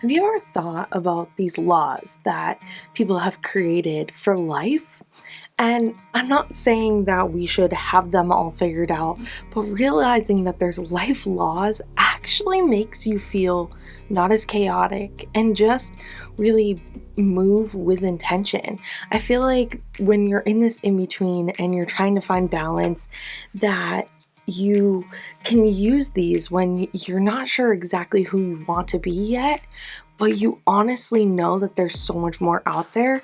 Have you ever thought about these laws that people have created for life? And I'm not saying that we should have them all figured out, but realizing that there's life laws actually makes you feel not as chaotic and just really move with intention. I feel like when you're in this in between and you're trying to find balance, that you can use these when you're not sure exactly who you want to be yet, but you honestly know that there's so much more out there.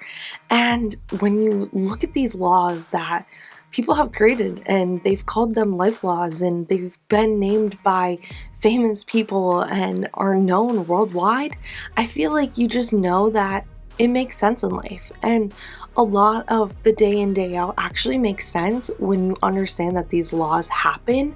And when you look at these laws that people have created and they've called them life laws and they've been named by famous people and are known worldwide, I feel like you just know that it makes sense in life. And a lot of the day in, day out actually makes sense when you understand that these laws happen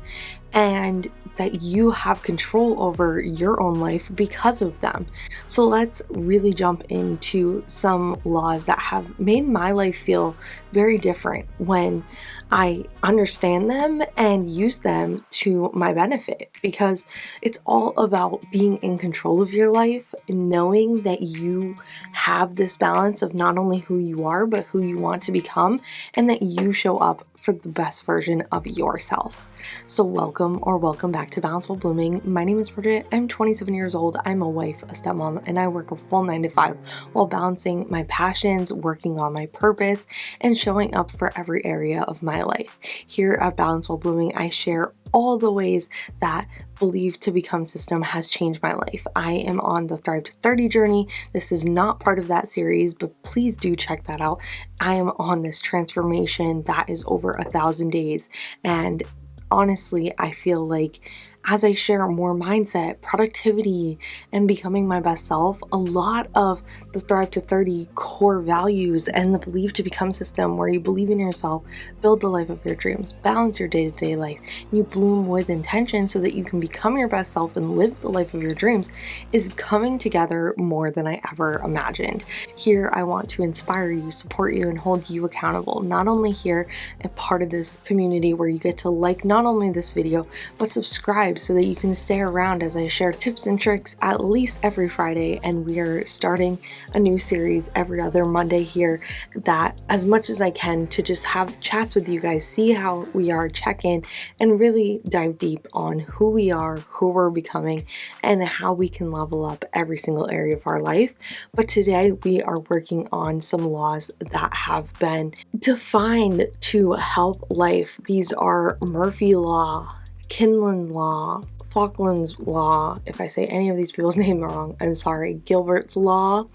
and that you have control over your own life because of them. So let's really jump into some laws that have made my life feel very different when I understand them and use them to my benefit, because it's all about being in control of your life, knowing that you have this balance of not only who you are, but who you want to become, and that you show up for the best version of yourself. So welcome back to Balance While Blooming. My name is Bridget. I'm 27 years old. I'm a wife, a stepmom, and I work a full 9 to 5 while balancing my passions, working on my purpose, and showing up for every area of my life. Here at Balance While Blooming, I share all the ways that Believe to Become system has changed my life. I am on the Thrive to 30 journey. This is not part of that series, but please do check that out. I am on this transformation that is over 1,000 days, and honestly, I feel like as I share more mindset, productivity, and becoming my best self, a lot of the Thrive to 30 core values and the Believe to Become system, where you believe in yourself, build the life of your dreams, balance your day-to-day life, and you bloom with intention so that you can become your best self and live the life of your dreams, is coming together more than I ever imagined. Here, I want to inspire you, support you, and hold you accountable. Not only here, a part of this community where you get to like not only this video, but subscribe so that you can stay around as I share tips and tricks at least every Friday. And we are starting a new series every other Monday here, that as much as I can to just have chats with you guys, see how we are, check in, and really dive deep on who we are, who we're becoming, and how we can level up every single area of our life. But today we are working on some laws that have been defined to help life. These are Murphy Law, Kinlan Law, Falkland's Law. If I say any of these people's name wrong, I'm sorry. Gilbert's Law,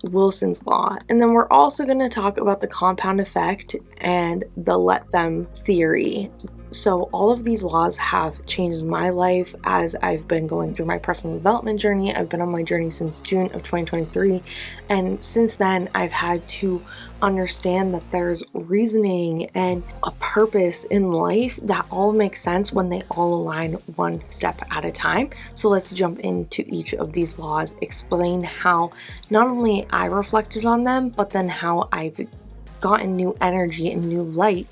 Wilson's Law. And then we're also going to talk about the compound effect and the let them theory. So all of these laws have changed my life as I've been going through my personal development journey. I've been on my journey since June of 2023. And since then, I've had to understand that there's reasoning and a purpose in life that all makes sense when they all align one step at a time. So let's jump into each of these laws, explain how not only I reflected on them, but then how I've gotten new energy and new light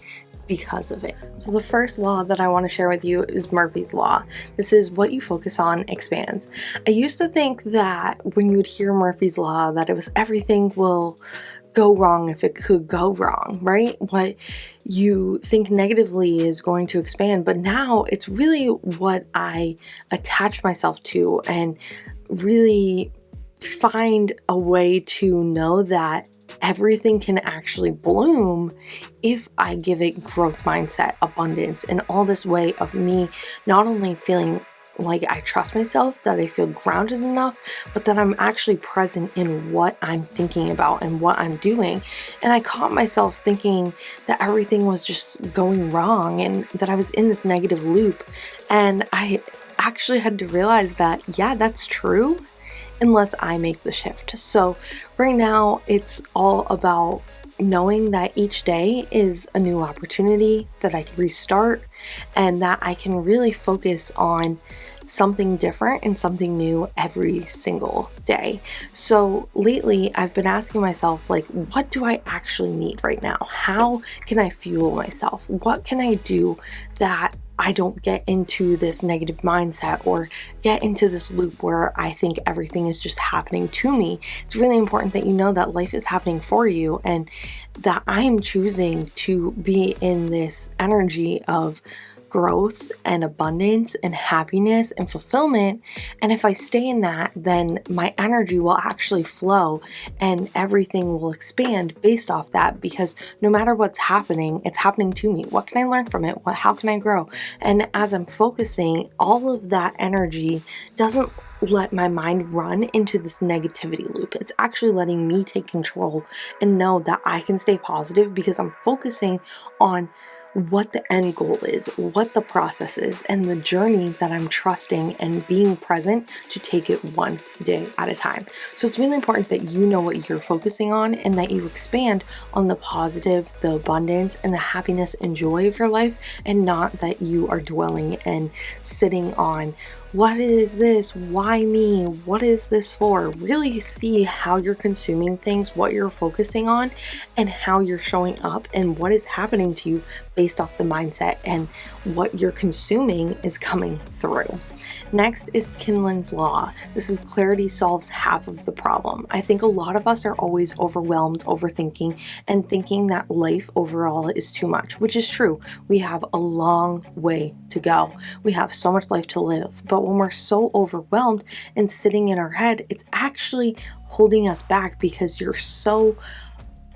because of it. So the first law that I want to share with you is Murphy's Law. This is what you focus on expands. I used to think that when you would hear Murphy's Law, that it was everything will go wrong if it could go wrong, right? What you think negatively is going to expand, but now it's really what I attach myself to and really find a way to know that everything can actually bloom if I give it growth mindset, abundance, and all this way of me not only feeling like I trust myself, that I feel grounded enough, but that I'm actually present in what I'm thinking about and what I'm doing. And I caught myself thinking that everything was just going wrong and that I was in this negative loop. And I actually had to realize that, yeah, that's true, unless I make the shift. So right now it's all about knowing that each day is a new opportunity, that I can restart, and that I can really focus on something different and something new every single day. So lately I've been asking myself, like, what do I actually need right now? How can I fuel myself? What can I do that I don't get into this negative mindset or get into this loop where I think everything is just happening to me. It's really important that you know that life is happening for you and that I am choosing to be in this energy of growth and abundance and happiness and fulfillment. And if I stay in that, then my energy will actually flow and everything will expand based off that, because no matter what's happening, it's happening to me. What can I learn from it? How can I grow? And as I'm focusing, all of that energy doesn't let my mind run into this negativity loop. It's actually letting me take control and know that I can stay positive because I'm focusing on what the end goal is, what the process is, and the journey that I'm trusting and being present to take it one day at a time. So it's really important that you know what you're focusing on and that you expand on the positive, the abundance, and the happiness and joy of your life, and not that you are dwelling and sitting on what is this? Why me? What is this for? Really see how you're consuming things, what you're focusing on, and how you're showing up and what is happening to you based off the mindset and what you're consuming is coming through. Next is Kinlan's Law. This is clarity solves half of the problem. I think a lot of us are always overwhelmed, overthinking, and thinking that life overall is too much, which is true. We have a long way to go. We have so much life to live. But when we're so overwhelmed and sitting in our head, it's actually holding us back because you're so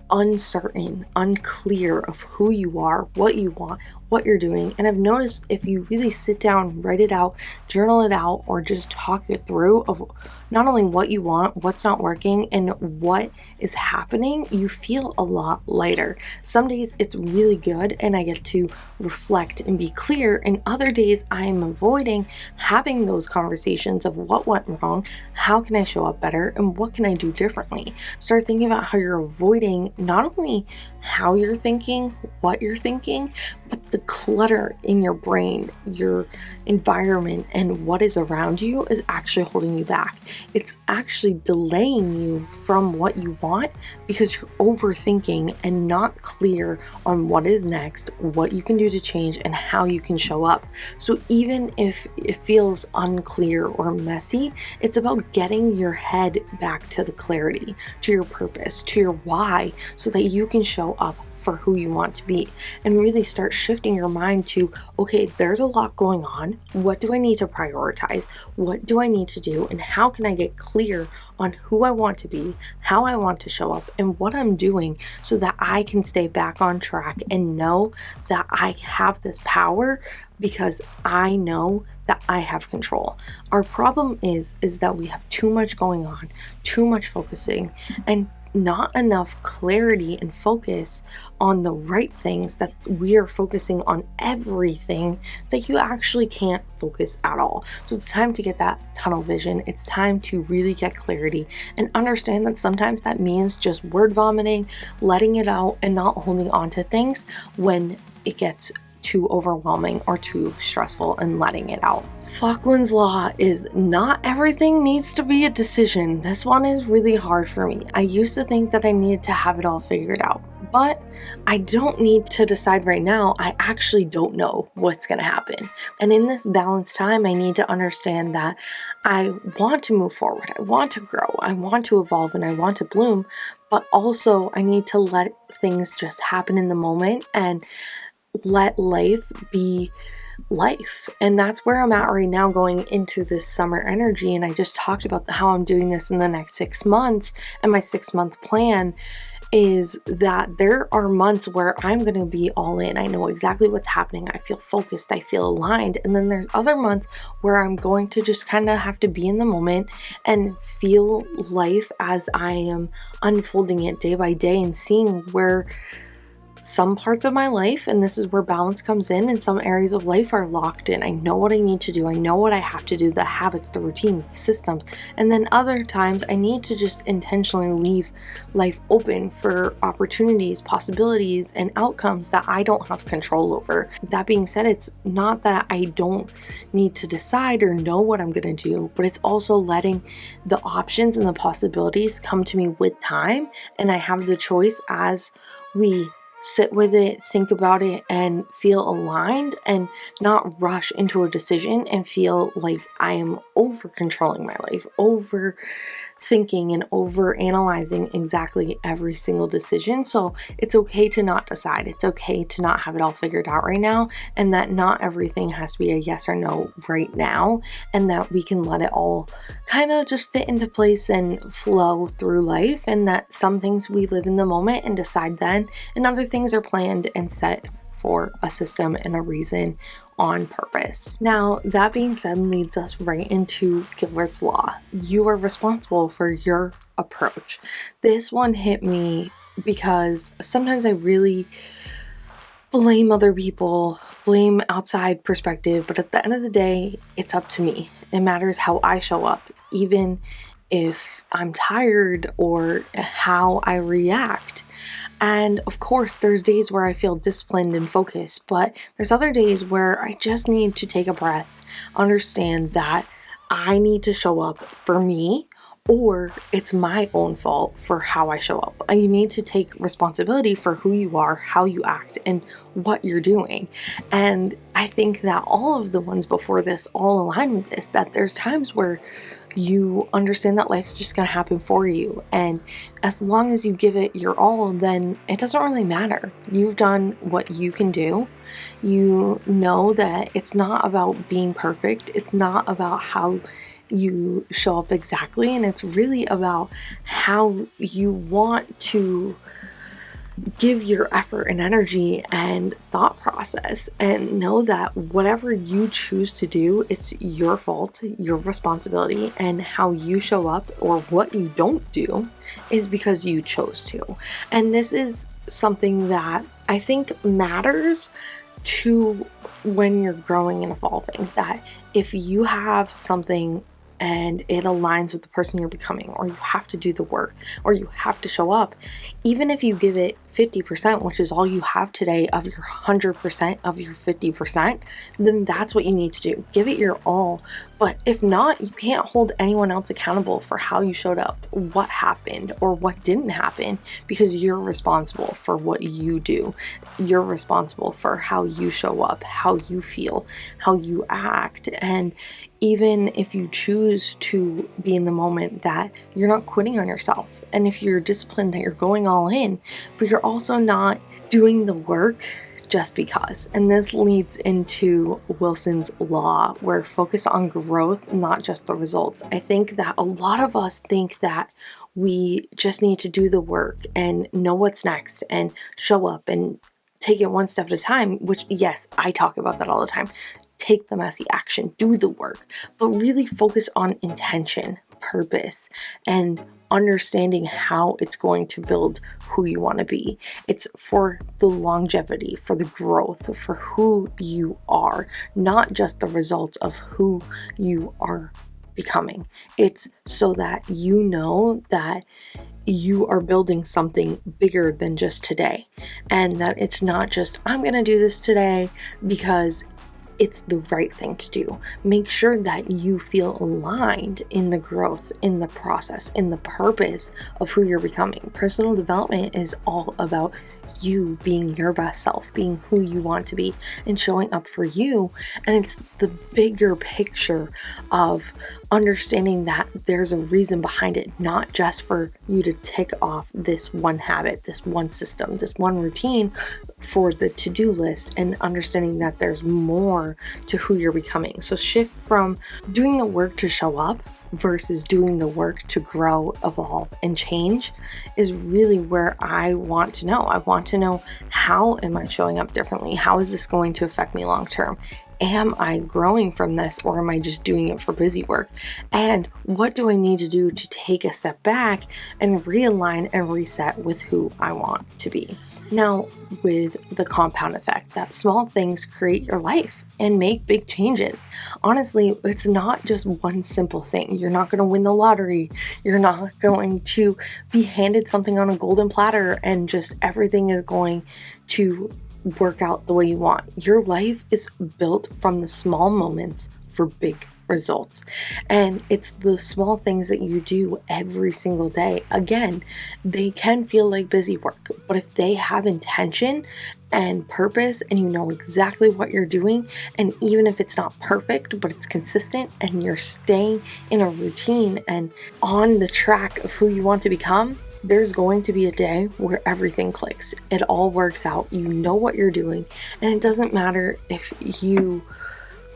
uncertain, unclear of who you are, what you want, what you're doing. And I've noticed if you really sit down, write it out, journal it out, or just talk it through of not only what you want, what's not working, and what is happening, you feel a lot lighter. Some days it's really good and I get to reflect and be clear, and other days I am avoiding having those conversations of what went wrong, how can I show up better, and what can I do differently. Start thinking about how you're avoiding not only how you're thinking, what you're thinking, but the clutter in your brain, your environment, and what is around you is actually holding you back. It's actually delaying you from what you want because you're overthinking and not clear on what is next, what you can do to change, and how you can show up. So even if it feels unclear or messy, it's about getting your head back to the clarity, to your purpose, to your why, so that you can show up for who you want to be and really start shifting your mind to, okay, there's a lot going on. What do I need to prioritize? What do I need to do? And how can I get clear on who I want to be, how I want to show up, and what I'm doing so that I can stay back on track and know that I have this power because I know that I have control. Our problem is that we have too much going on, too much focusing, and not enough clarity and focus on the right things, that we are focusing on everything that you actually can't focus at all. So it's time to get that tunnel vision. It's time to really get clarity and understand that sometimes that means just word vomiting, letting it out, and not holding on to things when it gets too overwhelming or too stressful, and letting it out. Falkland's Law is not everything needs to be a decision. This one is really hard for me. I used to think that I needed to have it all figured out, but I don't need to decide right now. I actually don't know what's going to happen. And in this balanced time, I need to understand that I want to move forward. I want to grow. I want to evolve, and I want to bloom, but also I need to let things just happen in the moment and let life be life. And that's where I'm at right now going into this summer energy. And I just talked about how I'm doing this in the next 6 months. And my 6-month plan is that there are months where I'm going to be all in. I know exactly what's happening. I feel focused. I feel aligned. And then there's other months where I'm going to just kind of have to be in the moment and feel life as I am unfolding it day by day and seeing where some parts of my life, and this is where balance comes in, and some areas of life are locked in. I know what I need to do. I know what I have to do, the habits, the routines, the systems. And then other times I need to just intentionally leave life open for opportunities, possibilities, and outcomes that I don't have control over. That being said, it's not that I don't need to decide or know what I'm going to do, but it's also letting the options and the possibilities come to me with time, and I have the choice as we sit with it, think about it, and feel aligned, and not rush into a decision and feel like I am over controlling my life, over thinking and over analyzing exactly every single decision. So it's okay to not decide. It's okay to not have it all figured out right now, and that not everything has to be a yes or no right now, and that we can let it all kind of just fit into place and flow through life, and that some things we live in the moment and decide then, and other things are planned and set for a system and a reason on purpose. Now, that being said, leads us right into Gilbert's Law. You are responsible for your approach. This one hit me because sometimes I really blame other people, blame outside perspective, but at the end of the day, it's up to me. It matters how I show up, even if I'm tired or how I react. And of course, there's days where I feel disciplined and focused, but there's other days where I just need to take a breath, understand that I need to show up for me, or it's my own fault for how I show up. And you need to take responsibility for who you are, how you act, and what you're doing. And I think that all of the ones before this all align with this, that there's times where you understand that life's just going to happen for you. And as long as you give it your all, then it doesn't really matter. You've done what you can do. You know that it's not about being perfect. It's not about how you show up exactly. And it's really about how you want to give your effort and energy and thought process, and know that whatever you choose to do, it's your fault, your responsibility, and how you show up or what you don't do is because you chose to. And this is something that I think matters to when you're growing and evolving, that if you have something and it aligns with the person you're becoming, or you have to do the work, or you have to show up, even if you give it 50%, which is all you have today of your 100% of your 50%, then that's what you need to do. Give it your all. But if not, you can't hold anyone else accountable for how you showed up, what happened, or what didn't happen, because you're responsible for what you do. You're responsible for how you show up, how you feel, how you act. And even if you choose to be in the moment, that you're not quitting on yourself. And if you're disciplined, that you're going all in, but you're also not doing the work just because. And this leads into Wilson's Law, where focus on growth, not just the results. I think that a lot of us think that we just need to do the work and know what's next and show up and take it one step at a time, which, yes, I talk about that all the time. Take the messy action, do the work, but really focus on intention, purpose, and understanding how it's going to build who you want to be. It's for the longevity, for the growth, for who you are, not just the results of who you are becoming. It's so that you know that you are building something bigger than just today, and that it's not just, I'm going to do this today because it's the right thing to do. Make sure that you feel aligned in the growth, in the process, in the purpose of who you're becoming. Personal development is all about you being your best self, being who you want to be, and showing up for you. And it's the bigger picture of understanding that there's a reason behind it, not just for you to tick off this one habit, this one system, this one routine for the to-do list, and understanding that there's more to who you're becoming. So shift from doing the work to show up versus doing the work to grow, evolve, and change is really where I want to know. I want to know, how am I showing up differently? How is this going to affect me long term? Am I growing from this, or am I just doing it for busy work? And what do I need to do to take a step back and realign and reset with who I want to be? Now, with the compound effect, that small things create your life and make big changes. Honestly, it's not just one simple thing. You're not going to win the lottery. You're not going to be handed something on a golden platter and just everything is going to work out the way you want. Your life is built from the small moments for big results. And it's the small things that you do every single day. Again, they can feel like busy work, but if they have intention and purpose and you know exactly what you're doing, and even if it's not perfect, but it's consistent and you're staying in a routine and on the track of who you want to become, there's going to be a day where everything clicks. It all works out. You know what you're doing, and it doesn't matter if you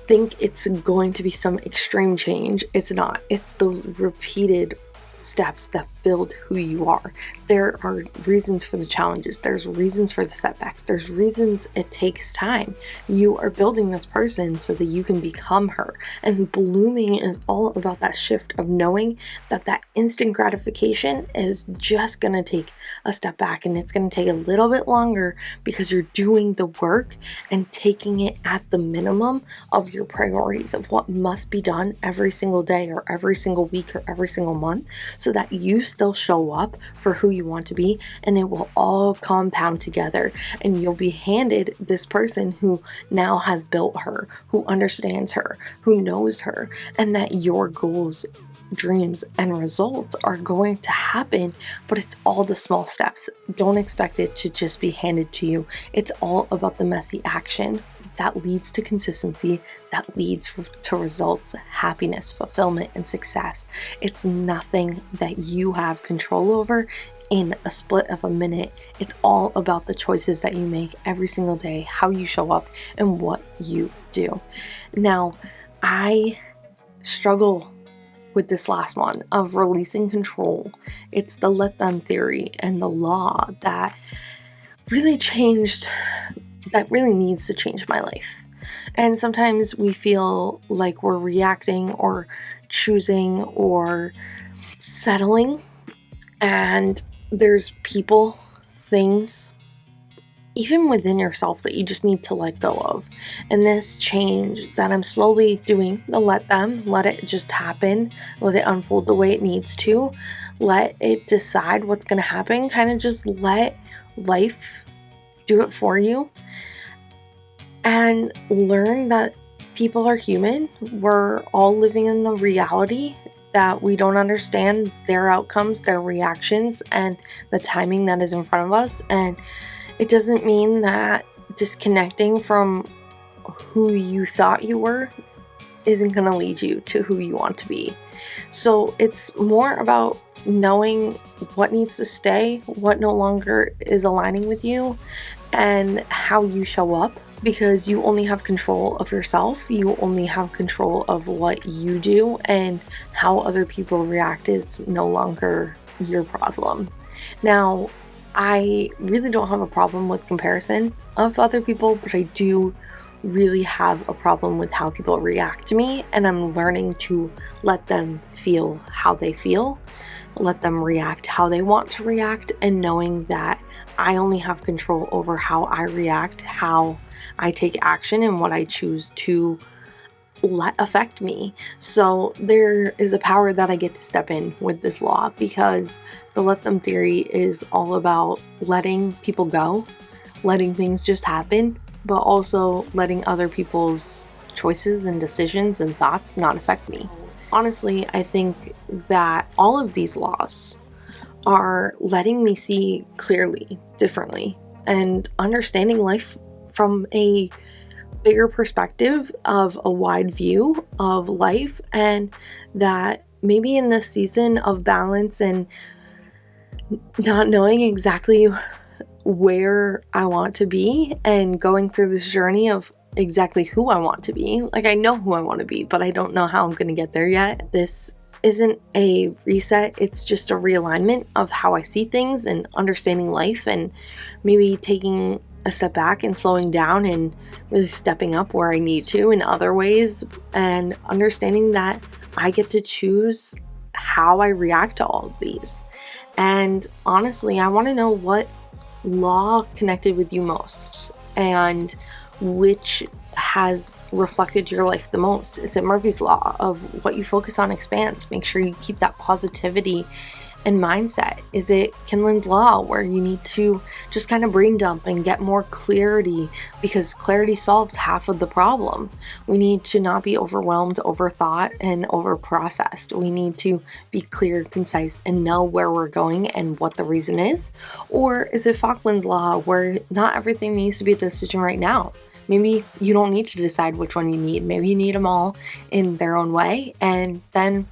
think it's going to be some extreme change. It's not. It's those repeated steps that build who you are. There are reasons for the challenges. There's reasons for the setbacks. There's reasons it takes time. You are building this person so that you can become her. And blooming is all about that shift of knowing that that instant gratification is just going to take a step back, and it's going to take a little bit longer because you're doing the work and taking it at the minimum of your priorities of what must be done every single day or every single week or every single month, so that you still show up for who you want to be, and it will all compound together, and you'll be handed this person who now has built her, who understands her, who knows her, and that your goals, dreams, and results are going to happen. But it's all the small steps. Don't expect it to just be handed to you. It's all about the messy action that leads to consistency, that leads to results, happiness, fulfillment, and success. It's nothing that you have control over in a split of a minute. It's all about the choices that you make every single day, how you show up, and what you do. Now, I struggle with this last one of releasing control. It's the let them theory and the law that really needs to change my life. And sometimes we feel like we're reacting or choosing or settling, and there's people, things, even within yourself that you just need to let go of. And this change that I'm slowly doing, let it just happen, let it unfold the way it needs to, let it decide what's going to happen, kind of just let life do it for you, and learn that people are human. We're all living in a reality that we don't understand their outcomes, their reactions, and the timing that is in front of us. And it doesn't mean that disconnecting from who you thought you were isn't going to lead you to who you want to be. So it's more about knowing what needs to stay, what no longer is aligning with you, and how you show up, because you only have control of yourself. You only have control of what you do, and how other people react is no longer your problem. Now, I really don't have a problem with comparison of other people, but I do really have a problem with how people react to me, and I'm learning to let them feel how they feel, let them react how they want to react, and knowing that I only have control over how I react, how I take action, and what I choose to let affect me. So there is a power that I get to step in with this law, because the let them theory is all about letting people go, letting things just happen, but also letting other people's choices and decisions and thoughts not affect me. Honestly, I think that all of these laws are letting me see clearly, differently, and understanding life from a bigger perspective, of a wide view of life, and that maybe in this season of balance and not knowing exactly where I want to be and going through this journey of exactly who I want to be. Like, I know who I want to be, but I don't know how I'm going to get there yet. This isn't a reset, it's just a realignment of how I see things and understanding life, and maybe taking a step back and slowing down and really stepping up where I need to in other ways, and understanding that I get to choose how I react to all of these. And honestly, I want to know what law connected with you most, and which has reflected your life the most. Is it Murphy's Law of what you focus on expands? Make sure you keep that positivity and mindset? Is it Kinlan's Law, where you need to just kind of brain dump and get more clarity, because clarity solves half of the problem? We need to not be overwhelmed, overthought, and overprocessed. We need to be clear, concise, and know where we're going and what the reason is. Or is it Falkland's Law, where not everything needs to be a decision right now? Maybe you don't need to decide which one you need. Maybe you need them all in their own way. And then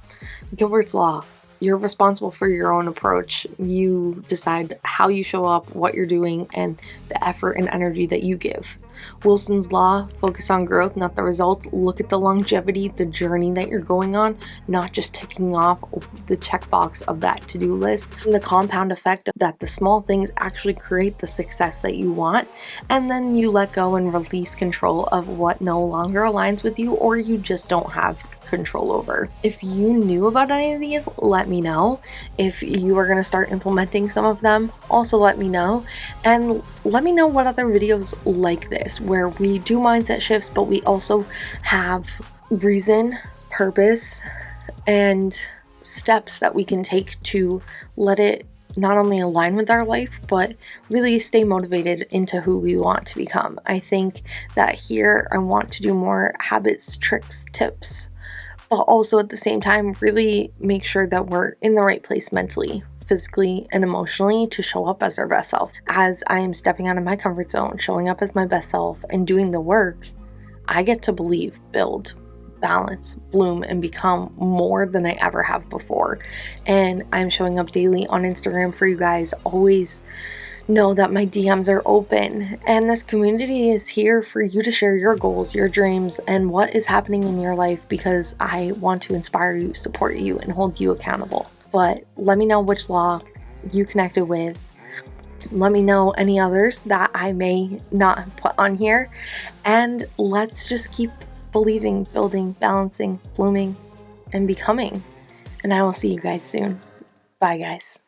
Gilbert's Law, you're responsible for your own approach. You decide how you show up, what you're doing, and the effort and energy that you give. Wilson's Law, focus on growth, not the results. Look at the longevity, the journey that you're going on, not just ticking off the checkbox of that to-do list. And the compound effect of that the small things actually create the success that you want. And then you let go and release control of what no longer aligns with you, or you just don't have control over. If you knew about any of these, let me know. If you are going to start implementing some of them, also let me know. And let me know what other videos like this, where we do mindset shifts, but we also have reason, purpose, and steps that we can take to let it not only align with our life, but really stay motivated into who we want to become. I think that here I want to do more habits, tricks, tips, but also at the same time really make sure that we're in the right place mentally, physically, and emotionally to show up as our best self. As I am stepping out of my comfort zone, showing up as my best self, and doing the work, I get to believe, build, balance, bloom, and become more than I ever have before. And I'm showing up daily on Instagram for you guys. Always know that my DMs are open, and this community is here for you to share your goals, your dreams, and what is happening in your life, because I want to inspire you, support you, and hold you accountable. But let me know which law you connected with. Let me know any others that I may not have put on here, and let's just keep believing, building, balancing, blooming, and becoming. And I will see you guys soon. Bye, guys.